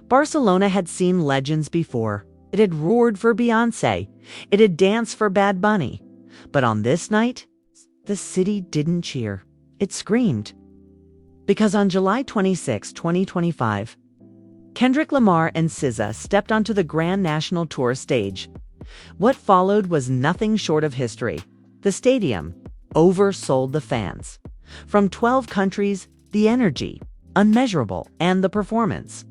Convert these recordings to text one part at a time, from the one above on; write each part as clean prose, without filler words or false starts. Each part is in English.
Barcelona had seen legends before. It had roared for Beyoncé. It had danced for Bad Bunny. But on this night, the city didn't cheer. It screamed. Because on July 26, 2025, Kendrick Lamar and SZA stepped onto the Grand National Tour stage. What followed was nothing short of history. The stadium oversold the fans. From 12 countries, the energy, unmeasurable, and the performance.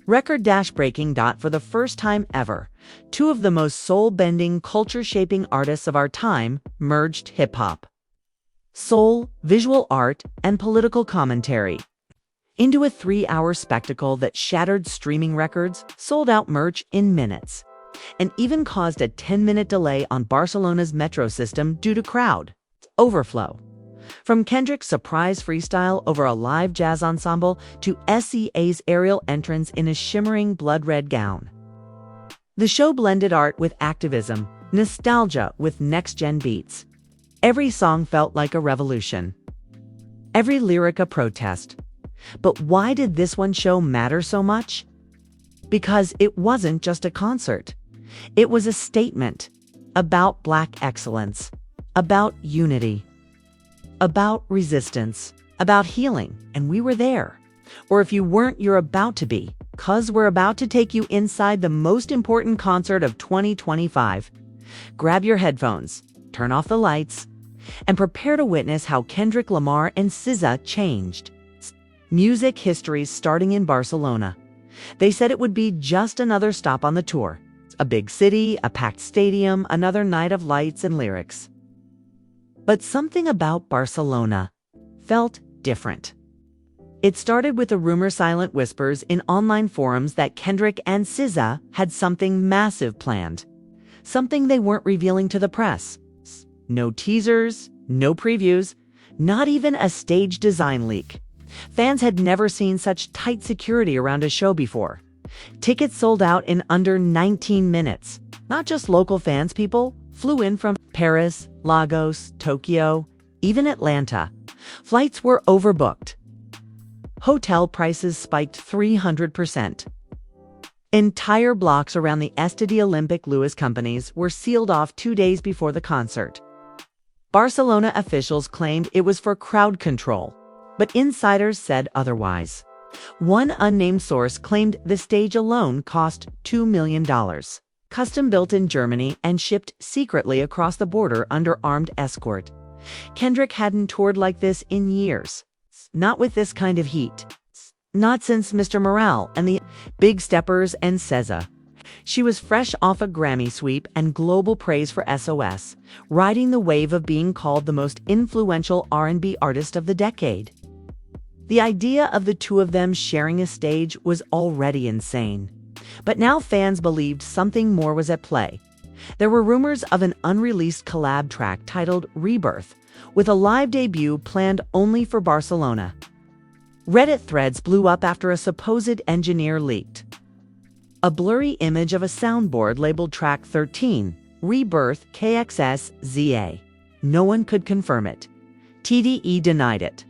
Record-breaking. For the first time ever, two of the most soul-bending, culture-shaping artists of our time merged hip-hop, soul, visual art, and political commentary into a 3-hour spectacle that shattered streaming records, sold out merch in minutes, and even caused a 10-minute delay on Barcelona's metro system due to crowd overflow. From Kendrick's surprise freestyle over a live jazz ensemble to SZA's aerial entrance in a shimmering blood-red gown. The show blended art with activism, nostalgia with next-gen beats. Every song felt like a revolution. Every lyric a protest. But why did this one show matter so much? Because it wasn't just a concert. It was a statement about Black excellence, about unity, about resistance, about healing, and we were there. Or if you weren't, you're about to be, 'cause we're about to take you inside the most important concert of 2025. Grab your headphones, turn off the lights, and prepare to witness how Kendrick Lamar and SZA changed music history starting in Barcelona. They said it would be just another stop on the tour. A big city, a packed stadium, another night of lights and lyrics. But something about Barcelona felt different. It started with the silent whispers in online forums that Kendrick and SZA had something massive planned. Something they weren't revealing to the press. No teasers, no previews, not even a stage design leak. Fans had never seen such tight security around a show before. Tickets sold out in under 19 minutes. Not just local fans, people flew in from Paris, Lagos, Tokyo, even Atlanta. Flights were overbooked. Hotel prices spiked 300%. Entire blocks around the Estadi Olympic Lewis companies were sealed off 2 days before the concert. Barcelona officials claimed it was for crowd control, but insiders said otherwise. One unnamed source claimed the stage alone cost $2 million. Custom-built in Germany and shipped secretly across the border under armed escort. Kendrick hadn't toured like this in years. Not with this kind of heat. Not since Mr. Morale and the Big Steppers and SZA. She was fresh off a Grammy sweep and global praise for SOS, riding the wave of being called the most influential R&B artist of the decade. The idea of the two of them sharing a stage was already insane. But now fans believed something more was at play. There were rumors of an unreleased collab track titled Rebirth, with a live debut planned only for Barcelona. Reddit threads blew up after a supposed engineer leaked a blurry image of a soundboard labeled Track 13, Rebirth KXSZA. No one could confirm it. TDE denied it.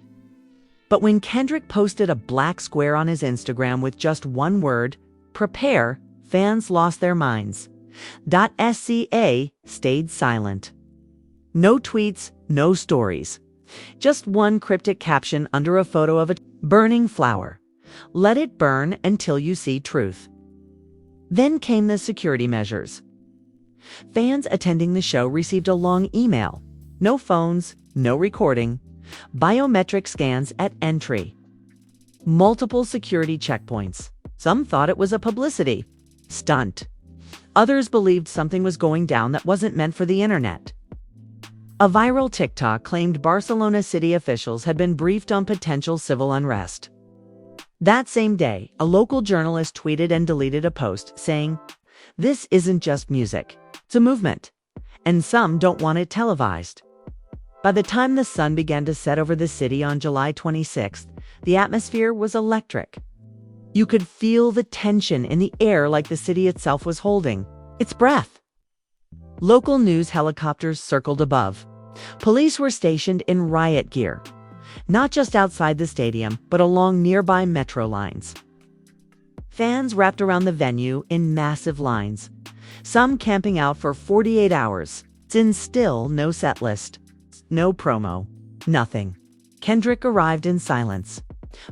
But when Kendrick posted a black square on his Instagram with just one word, prepare, fans lost their minds. SZA stayed silent. No tweets, no stories. Just one cryptic caption under a photo of a burning flower. Let it burn until you see truth. Then came the security measures. Fans attending the show received a long email. No phones, no recording. Biometric scans at entry. Multiple security checkpoints. Some thought it was a publicity stunt. Others believed something was going down that wasn't meant for the internet. A viral TikTok claimed Barcelona city officials had been briefed on potential civil unrest. That same day, a local journalist tweeted and deleted a post saying, "This isn't just music, it's a movement, and some don't want it televised." By the time the sun began to set over the city on July 26th, the atmosphere was electric. You could feel the tension in the air like the city itself was holding its breath. Local news helicopters circled above. Police were stationed in riot gear, not just outside the stadium, but along nearby metro lines. Fans wrapped around the venue in massive lines, some camping out for 48 hours. And still no set list, no promo, nothing. Kendrick arrived in silence.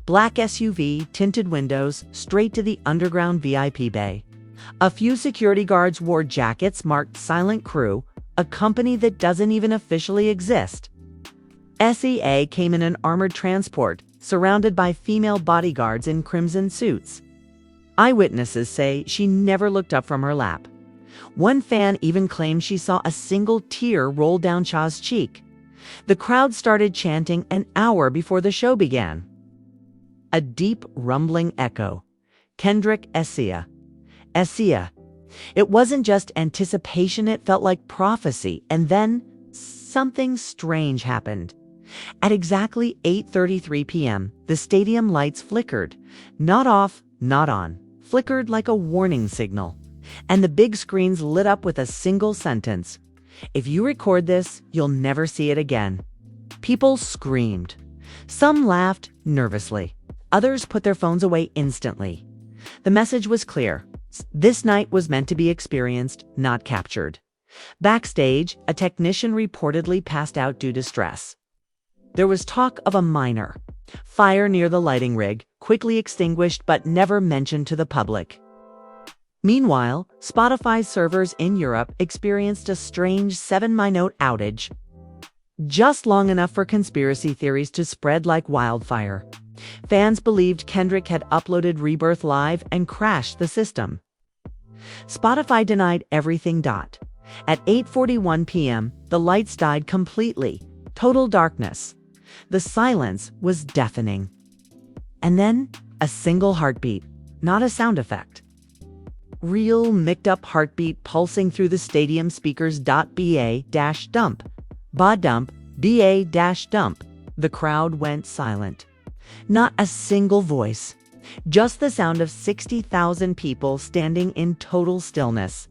Black SUV, tinted windows, straight to the underground VIP bay. A few security guards wore jackets marked Silent Crew, a company that doesn't even officially exist. SZA came in an armored transport, surrounded by female bodyguards in crimson suits. Eyewitnesses say she never looked up from her lap. One fan even claimed she saw a single tear roll down SZA's cheek. The crowd started chanting an hour before the show began. A deep, rumbling echo. Kendrick SZA. SZA. It wasn't just anticipation, it felt like prophecy. And then something strange happened. At exactly 8:33 p.m., the stadium lights flickered. Not off, not on. Flickered like a warning signal. And the big screens lit up with a single sentence. If you record this, you'll never see it again. People screamed. Some laughed nervously. Others put their phones away instantly. The message was clear. This night was meant to be experienced, not captured. Backstage, a technician reportedly passed out due to stress. There was talk of a minor fire near the lighting rig, quickly extinguished but never mentioned to the public. Meanwhile, Spotify's servers in Europe experienced a strange 7-minute outage, just long enough for conspiracy theories to spread like wildfire. Fans believed Kendrick had uploaded Rebirth Live and crashed the system. Spotify denied everything. At 8:41 p.m., the lights died completely. Total darkness. The silence was deafening. And then, a single heartbeat, not a sound effect. Real, micked-up heartbeat pulsing through the stadium speakers. Ba-dump. Ba-dump. The crowd went silent. Not a single voice. Just the sound of 60,000 people standing in total stillness.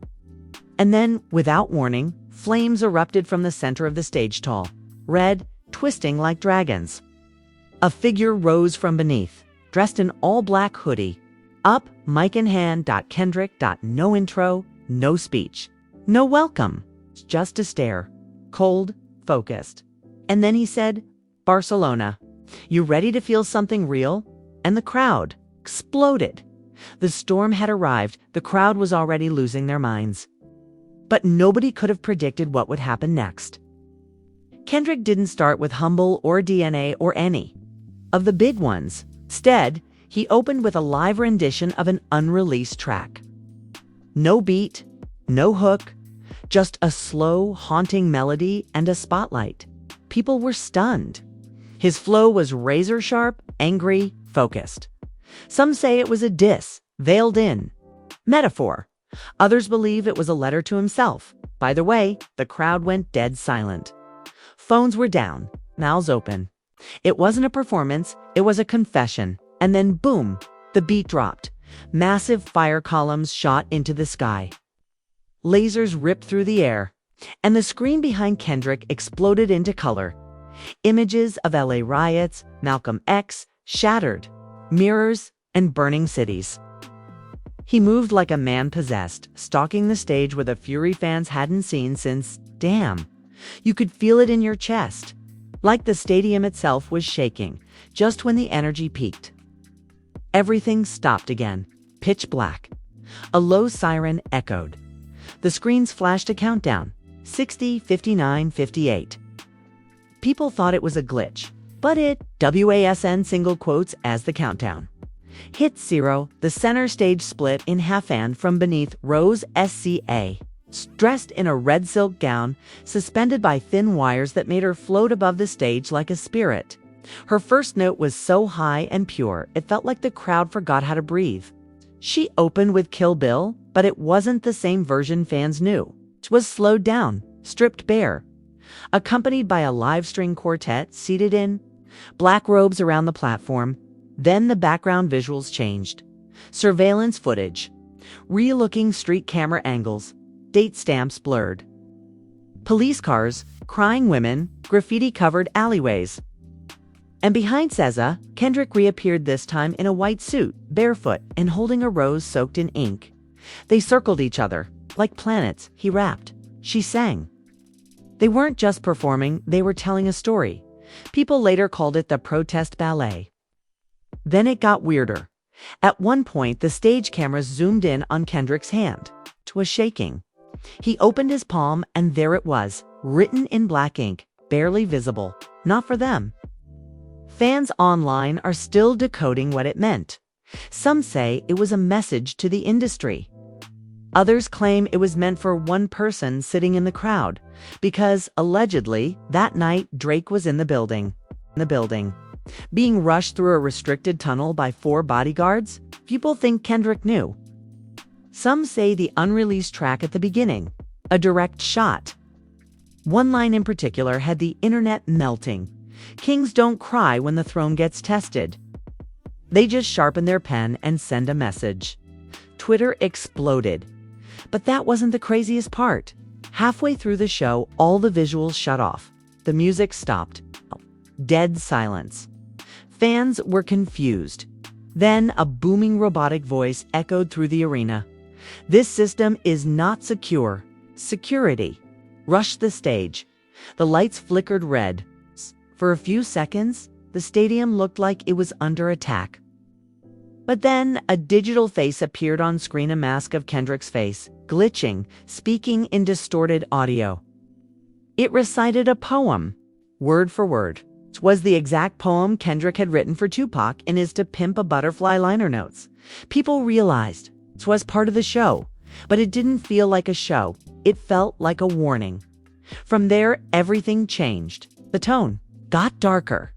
And then, without warning, flames erupted from the center of the stage tall, red, twisting like dragons. A figure rose from beneath, dressed in all-black hoodie. Up, mic in hand. Kendrick. No intro, no speech, no welcome, just a stare, cold, focused. And then he said, "Barcelona, you ready to feel something real?" And the crowd exploded. The storm had arrived. The crowd was already losing their minds. But nobody could have predicted what would happen next. Kendrick didn't start with Humble or DNA or any of the big ones. Instead, he opened with a live rendition of an unreleased track. No beat, no hook, just a slow, haunting melody and a spotlight. People were stunned. His flow was razor-sharp, angry, focused. Some say it was a diss, veiled in metaphor. Others believe it was a letter to himself. By the way, the crowd went dead silent. Phones were down, mouths open. It wasn't a performance, it was a confession. And then boom, the beat dropped. Massive fire columns shot into the sky. Lasers ripped through the air, and the screen behind Kendrick exploded into color. Images of LA riots, Malcolm X, shattered, mirrors, and burning cities. He moved like a man possessed, stalking the stage with a fury fans hadn't seen since, damn. You could feel it in your chest, like the stadium itself was shaking, just when the energy peaked. Everything stopped again, pitch black. A low siren echoed. The screens flashed a countdown, 60, 59, 58. People thought it was a glitch, but it, WASN single quotes as the countdown. Hit 0, the center stage split in half and from beneath rose SZA, dressed in a red silk gown, suspended by thin wires that made her float above the stage like a spirit. Her first note was so high and pure, it felt like the crowd forgot how to breathe. She opened with Kill Bill, but it wasn't the same version fans knew. It was slowed down, stripped bare, accompanied by a live string quartet seated in black robes around the platform. Then the background visuals changed. Surveillance footage, real-looking street camera angles, date stamps blurred. Police cars, crying women, graffiti-covered alleyways. And behind SZA, Kendrick reappeared this time in a white suit, barefoot, and holding a rose soaked in ink. They circled each other. Like planets, he rapped. She sang. They weren't just performing, they were telling a story. People later called it the protest ballet. Then it got weirder. At one point, the stage cameras zoomed in on Kendrick's hand. It was shaking. He opened his palm, and there it was, written in black ink, barely visible. Not for them. Fans online are still decoding what it meant. Some say it was a message to the industry. Others claim it was meant for one person sitting in the crowd, because, allegedly, that night Drake was in the building. Being rushed through a restricted tunnel by 4 bodyguards, people think Kendrick knew. Some say the unreleased track at the beginning, a direct shot. One line in particular had the internet melting. Kings don't cry when the throne gets tested. They just sharpen their pen and send a message. Twitter exploded. But that wasn't the craziest part. Halfway through the show, all the visuals shut off. The music stopped. Dead silence. Fans were confused. Then a booming robotic voice echoed through the arena. This system is not secure. Security. Rush the stage. The lights flickered red. For a few seconds, the stadium looked like it was under attack. But then a digital face appeared on screen, a mask of Kendrick's face, glitching, speaking in distorted audio. It recited a poem, word for word. It was the exact poem Kendrick had written for Tupac in his To Pimp a Butterfly liner notes. People realized it was part of the show, but it didn't feel like a show. It felt like a warning. From there, everything changed. The tone got darker.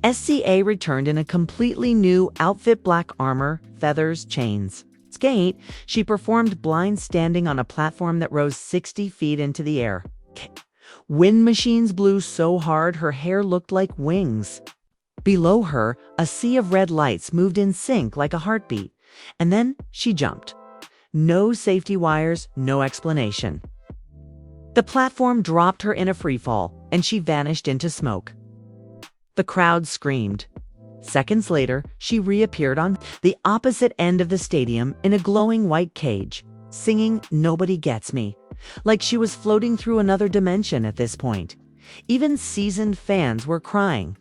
SZA returned in a completely new outfit, black armor, feathers, chains. Skate, she performed blind standing on a platform that rose 60 feet into the air. Wind machines blew so hard her hair looked like wings. Below her, a sea of red lights moved in sync like a heartbeat. And then she jumped. No safety wires, no explanation. The platform dropped her in a freefall, and she vanished into smoke. The crowd screamed. Seconds later, she reappeared on the opposite end of the stadium in a glowing white cage, singing "Nobody Gets Me," like she was floating through another dimension at this point. Even seasoned fans were crying.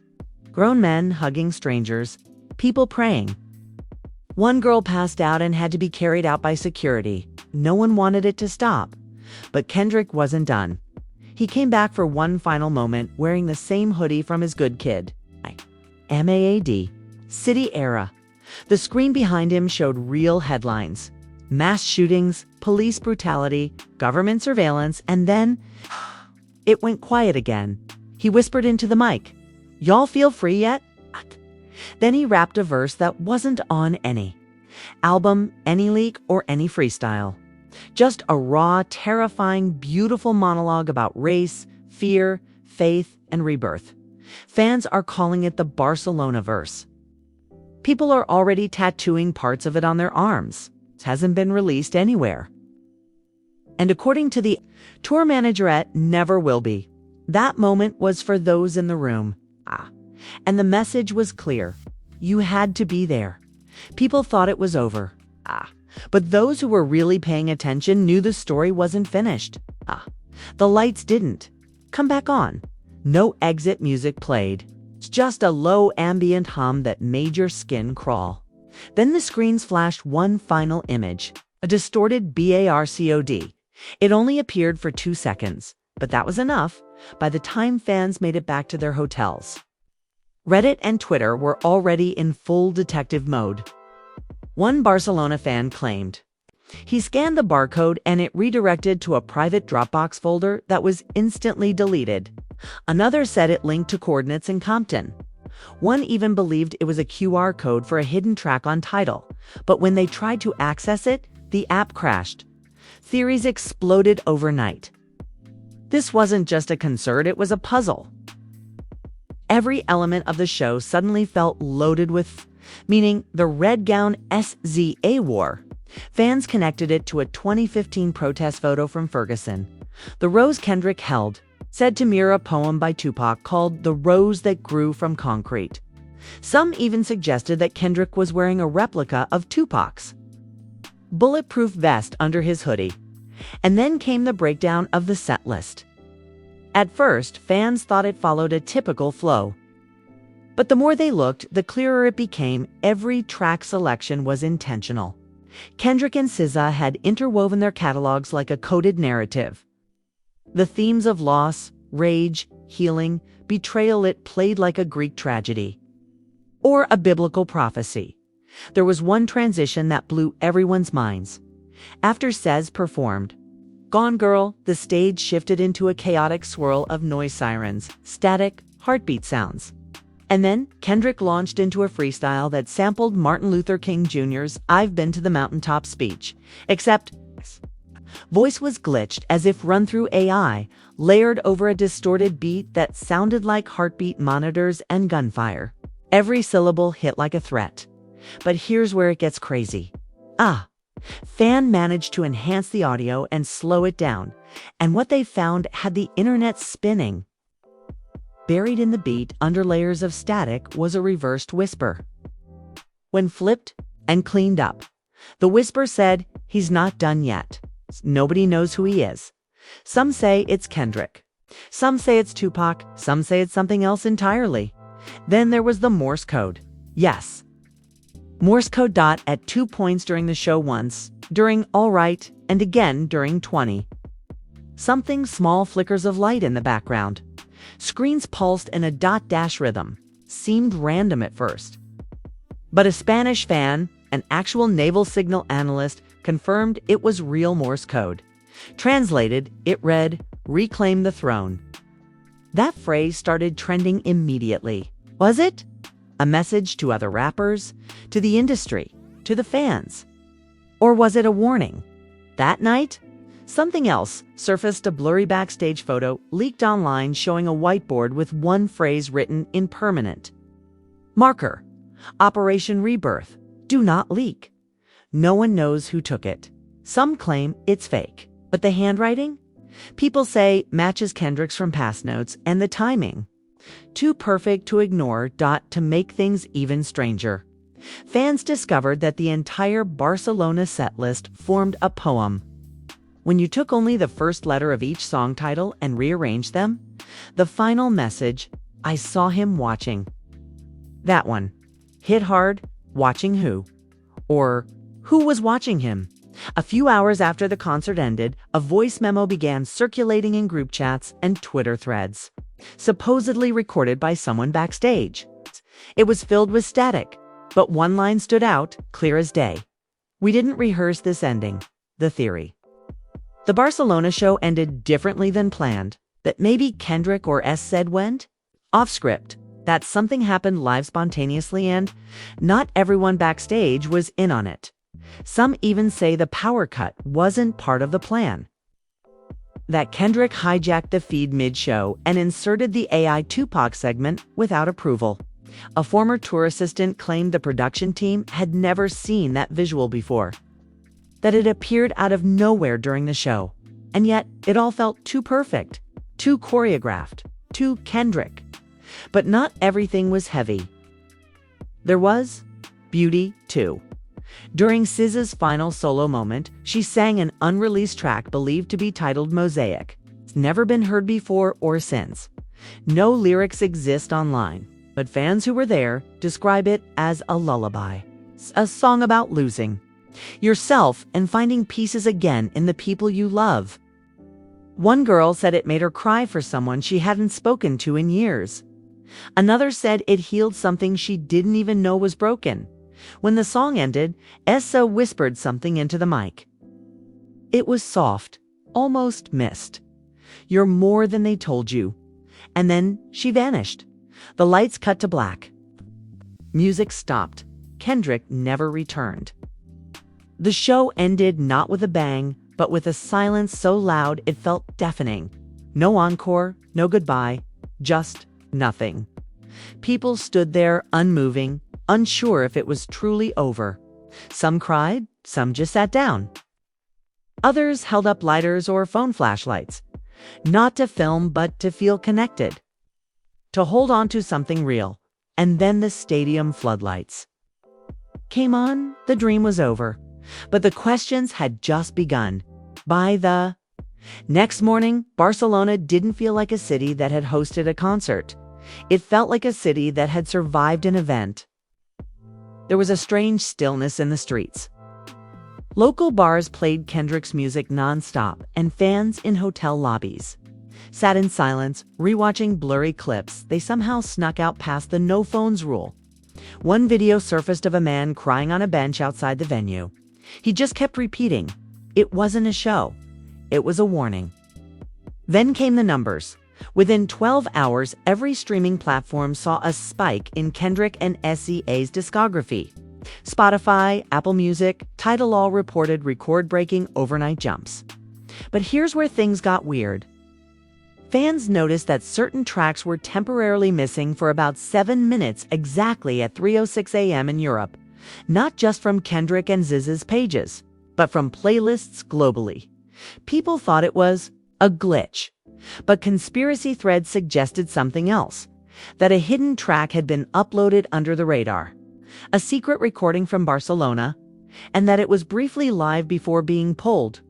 Grown men hugging strangers, people praying. One girl passed out and had to be carried out by security. No one wanted it to stop. But Kendrick wasn't done. He came back for one final moment wearing the same hoodie from his Good Kid. MAAD. City Era. The screen behind him showed real headlines. Mass shootings, police brutality, government surveillance, and then it went quiet again. He whispered into the mic, "Y'all feel free yet?" Then he rapped a verse that wasn't on any album, any leak, or any freestyle. Just a raw, terrifying, beautiful monologue about race, fear, faith, and rebirth. Fans are calling it the Barcelona verse. People are already tattooing parts of it on their arms. It hasn't been released anywhere. And according to the tour manager, never will be. That moment was for those in the room. And the message was clear. You had to be there. People thought it was over. But those who were really paying attention knew the story wasn't finished. The lights didn't come back on. No exit music played. It's just a low ambient hum that made your skin crawl. Then the screens flashed one final image, a distorted barcode. It only appeared for 2 seconds, but that was enough by the time fans made it back to their hotels. Reddit and Twitter were already in full detective mode. One Barcelona fan claimed he scanned the barcode and it redirected to a private Dropbox folder that was instantly deleted. Another said it linked to coordinates in Compton. One even believed it was a QR code for a hidden track on Tidal, but when they tried to access it, the app crashed. Theories exploded overnight. This wasn't just a concert, it was a puzzle. Every element of the show suddenly felt loaded with, meaning the red gown SZA wore. Fans connected it to a 2015 protest photo from Ferguson. The rose Kendrick held, said to mirror a poem by Tupac called The Rose That Grew from Concrete. Some even suggested that Kendrick was wearing a replica of Tupac's bulletproof vest under his hoodie. And then came the breakdown of the set list. At first, fans thought it followed a typical flow. But the more they looked, the clearer it became every track selection was intentional. Kendrick and SZA had interwoven their catalogs like a coded narrative. The themes of loss, rage, healing, betrayal it played like a Greek tragedy. Or a biblical prophecy. There was one transition that blew everyone's minds. After SZA performed Gone Girl, the stage shifted into a chaotic swirl of noise sirens, static, heartbeat sounds. And then Kendrick launched into a freestyle that sampled Martin Luther King Jr.'s I've Been to the Mountaintop speech, except voice was glitched as if run through AI, layered over a distorted beat that sounded like heartbeat monitors and gunfire. Every syllable hit like a threat. But here's where it gets crazy. Fan managed to enhance the audio and slow it down, and what they found had the internet spinning. Buried in the beat under layers of static was a reversed whisper. When flipped and cleaned up, the whisper said, "He's not done yet. Nobody knows who he is." Some say it's Kendrick. Some say it's Tupac. Some say it's something else entirely. Then there was the Morse code. Yes. Morse code dot at 2 points during the show once, during All Right, and again during 20. Something small flickers of light in the background. Screens pulsed in a dot-dash rhythm. Seemed random at first. But a Spanish fan, an actual naval signal analyst, confirmed it was real Morse code. Translated, it read, "Reclaim the throne." That phrase started trending immediately. Was it? A message to other rappers, to the industry, to the fans? Or was it a warning? That night, something else surfaced. A blurry backstage photo leaked online showing a whiteboard with one phrase written in permanent marker. Operation Rebirth. Do not leak. No one knows who took it. Some claim it's fake. But the handwriting? People say matches Kendrick's from past notes, and the timing. Too perfect to ignore. To make things even stranger, fans discovered that the entire Barcelona set list formed a poem. When you took only the first letter of each song title and rearranged them, the final message, "I saw him watching." That one. Hit hard. Watching who? Or who was watching him? A few hours after the concert ended, a voice memo began circulating in group chats and Twitter threads, supposedly recorded by someone backstage. It was filled with static, but one line stood out, clear as day. "We didn't rehearse this ending." The theory. The Barcelona show ended differently than planned. That maybe Kendrick or SZA went off script. That something happened live spontaneously and not everyone backstage was in on it. Some even say the power cut wasn't part of the plan. That Kendrick hijacked the feed mid-show and inserted the AI Tupac segment without approval. A former tour assistant claimed the production team had never seen that visual before. That it appeared out of nowhere during the show. And yet, it all felt too perfect, too choreographed, too Kendrick. But not everything was heavy. There was beauty, too. During SZA's final solo moment, she sang an unreleased track believed to be titled Mosaic. It's never been heard before or since. No lyrics exist online, but fans who were there describe it as a lullaby. A song about losing yourself and finding pieces again in the people you love. One girl said it made her cry for someone she hadn't spoken to in years. Another said it healed something she didn't even know was broken. When the song ended, SZA whispered something into the mic. It was soft, almost mist. "You're more than they told you." And then she vanished. The lights cut to black. Music stopped. Kendrick never returned. The show ended not with a bang, but with a silence so loud it felt deafening. No encore, no goodbye, just nothing. People stood there unmoving, unsure if it was truly over. Some cried, some just sat down. Others held up lighters or phone flashlights. Not to film, but to feel connected. To hold on to something real. And then the stadium floodlights came on. The dream was over. But the questions had just begun. By the next morning, Barcelona didn't feel like a city that had hosted a concert. It felt like a city that had survived an event. There was a strange stillness in the streets. Local bars played Kendrick's music nonstop, and fans in hotel lobbies sat in silence, rewatching blurry clips. They somehow snuck out past the no phones rule. One video surfaced of a man crying on a bench outside the venue. He just kept repeating, it wasn't a show. It was a warning. Then came the numbers. Within 12 hours, every streaming platform saw a spike in Kendrick and SZA's discography. Spotify, Apple Music, Tidal all reported record-breaking overnight jumps. But here's where things got weird. Fans noticed that certain tracks were temporarily missing for about 7 minutes exactly at 3:06 a.m. in Europe. Not just from Kendrick and SZA's pages, but from playlists globally. People thought it was a glitch. But conspiracy threads suggested something else, that a hidden track had been uploaded under the radar, a secret recording from Barcelona, and that it was briefly live before being pulled.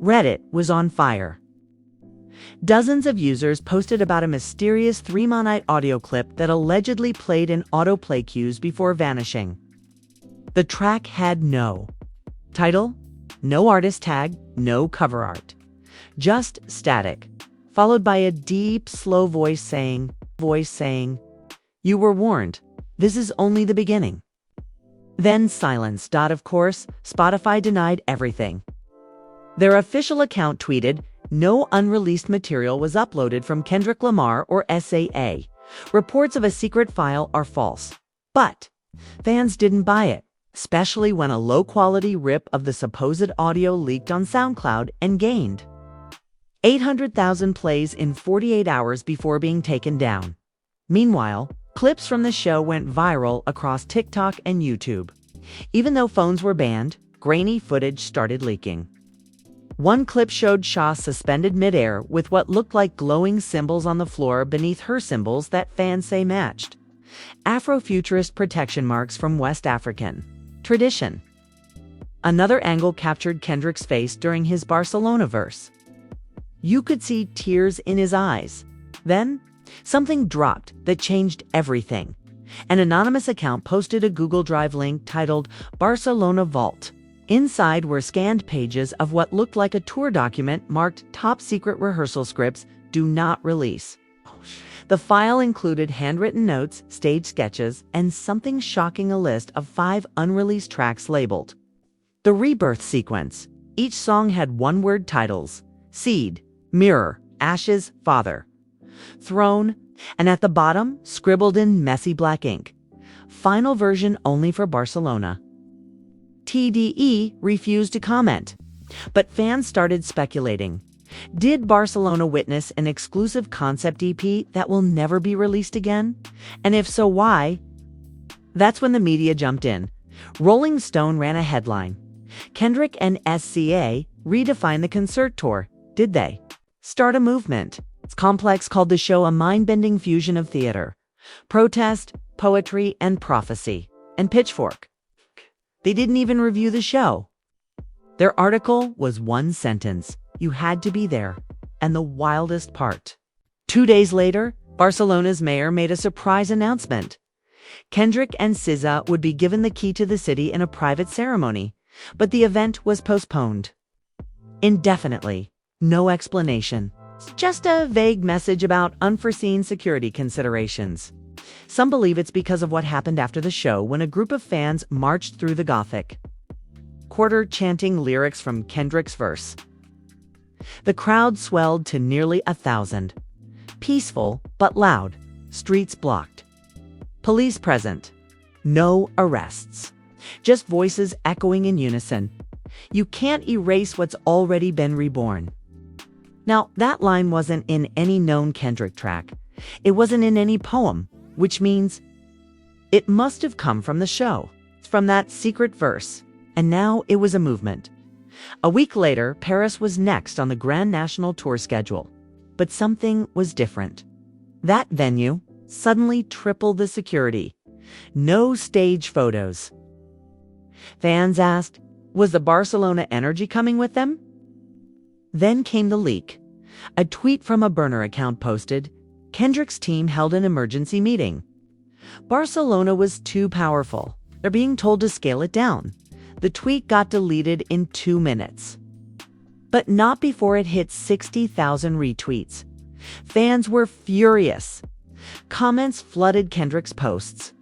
Reddit was on fire. Dozens of users posted about a mysterious 3-minute audio clip that allegedly played in autoplay queues before vanishing. The track had no title, no artist tag, no cover art, just static, followed by a deep, slow voice saying, "You were warned. This is only the beginning." Then silence. Of course, Spotify denied everything. Their official account tweeted, no unreleased material was uploaded from Kendrick Lamar or SZA. Reports of a secret file are false. But fans didn't buy it, especially when a low-quality rip of the supposed audio leaked on SoundCloud and gained 800,000 plays in 48 hours before being taken down. Meanwhile, clips from the show went viral across TikTok and YouTube. Even though phones were banned, grainy footage started leaking. One clip showed Shaw suspended midair with what looked like glowing symbols on the floor beneath her symbols that fans say matched Afrofuturist protection marks from West African tradition. Another angle captured Kendrick's face during his Barcelona verse. You could see tears in his eyes. Then, something dropped that changed everything. An anonymous account posted a Google Drive link titled Barcelona Vault. Inside were scanned pages of what looked like a tour document marked Top Secret Rehearsal Scripts, Do Not Release. The file included handwritten notes, stage sketches, and something shocking, a list of 5 unreleased tracks labeled The Rebirth Sequence. Each song had one-word titles: Seed, Mirror, Ashes, Father, Throne, and at the bottom, scribbled in messy black ink, Final version only for Barcelona. TDE refused to comment, but fans started speculating. Did Barcelona witness an exclusive concept EP that will never be released again? And if so, why? That's when the media jumped in. Rolling Stone ran a headline. Kendrick and SZA redefined the concert tour. Did they start a movement? It's complex, called the show a mind-bending fusion of theater, protest, poetry, and prophecy. And Pitchfork, they didn't even review the show. Their article was one sentence: you had to be there. And the wildest part, 2 days later, Barcelona's mayor made a surprise announcement. Kendrick and SZA would be given the key to the city in a private ceremony, but the event was postponed indefinitely. No explanation. Just a vague message about unforeseen security considerations. Some believe it's because of what happened after the show, when a group of fans marched through the Gothic Quarter chanting lyrics from Kendrick's verse. The crowd swelled to nearly 1,000. Peaceful but loud. Streets blocked. Police present. No arrests. Just voices echoing in unison. You can't erase what's already been reborn. Now, that line wasn't in any known Kendrick track. It wasn't in any poem, which means it must have come from the show, from that secret verse. And now it was a movement. A week later, Paris was next on the Grand National Tour schedule. But something was different. That venue suddenly tripled the security. No stage photos. Fans asked, was the Barcelona energy coming with them? Then came the leak. A tweet from a burner account posted, Kendrick's team held an emergency meeting. Barcelona was too powerful. They're being told to scale it down. The tweet got deleted in 2 minutes. But not before it hit 60,000 retweets. Fans were furious. Comments flooded Kendrick's posts.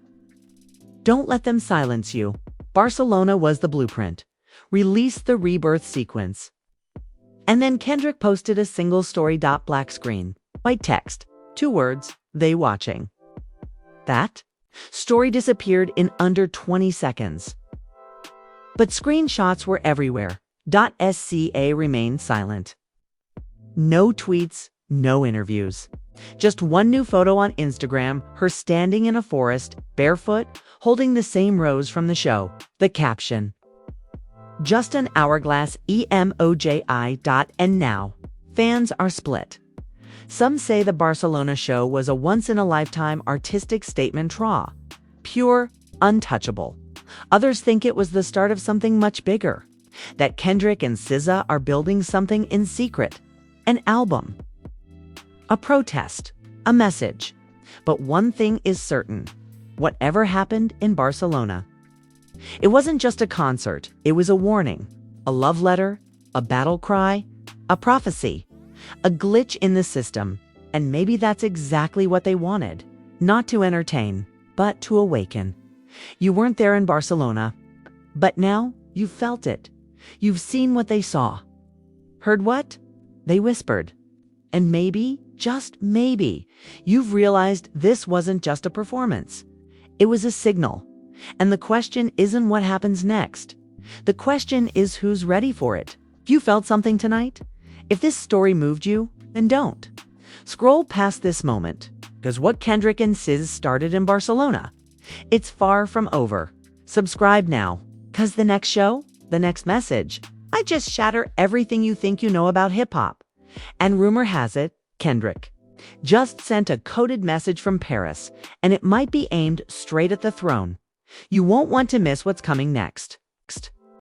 Don't let them silence you. Barcelona was the blueprint. Release the rebirth sequence. And then Kendrick posted a single story. Black screen. White text. 2 words. They watching. That story disappeared in under 20 seconds. But screenshots were everywhere. SZA remained silent. No tweets, no interviews. Just one new photo on Instagram, her standing in a forest, barefoot, holding the same rose from the show. The caption, just an hourglass emoji. And now, fans are split. Some say the Barcelona show was a once-in-a-lifetime artistic statement pure, untouchable. Others think it was the start of something much bigger, that Kendrick and SZA are building something in secret, an album, a protest, a message. But one thing is certain, whatever happened in Barcelona, it wasn't just a concert, it was a warning, a love letter, a battle cry, a prophecy, a glitch in the system. And maybe that's exactly what they wanted, not to entertain, but to awaken. You weren't there in Barcelona, but now you've felt it. You've seen what they saw. Heard what? They whispered. And maybe, just maybe, you've realized this wasn't just a performance. It was a signal. And the question isn't what happens next. The question is who's ready for it. If you felt something tonight, if this story moved you, then don't. Scroll past this moment, because what Kendrick and SZA started in Barcelona, it's far from over. Subscribe now, because the next show, the next message, I just shatter everything you think you know about hip-hop. And rumor has it, Kendrick just sent a coded message from Paris, and it might be aimed straight at the throne. You won't want to miss what's coming next.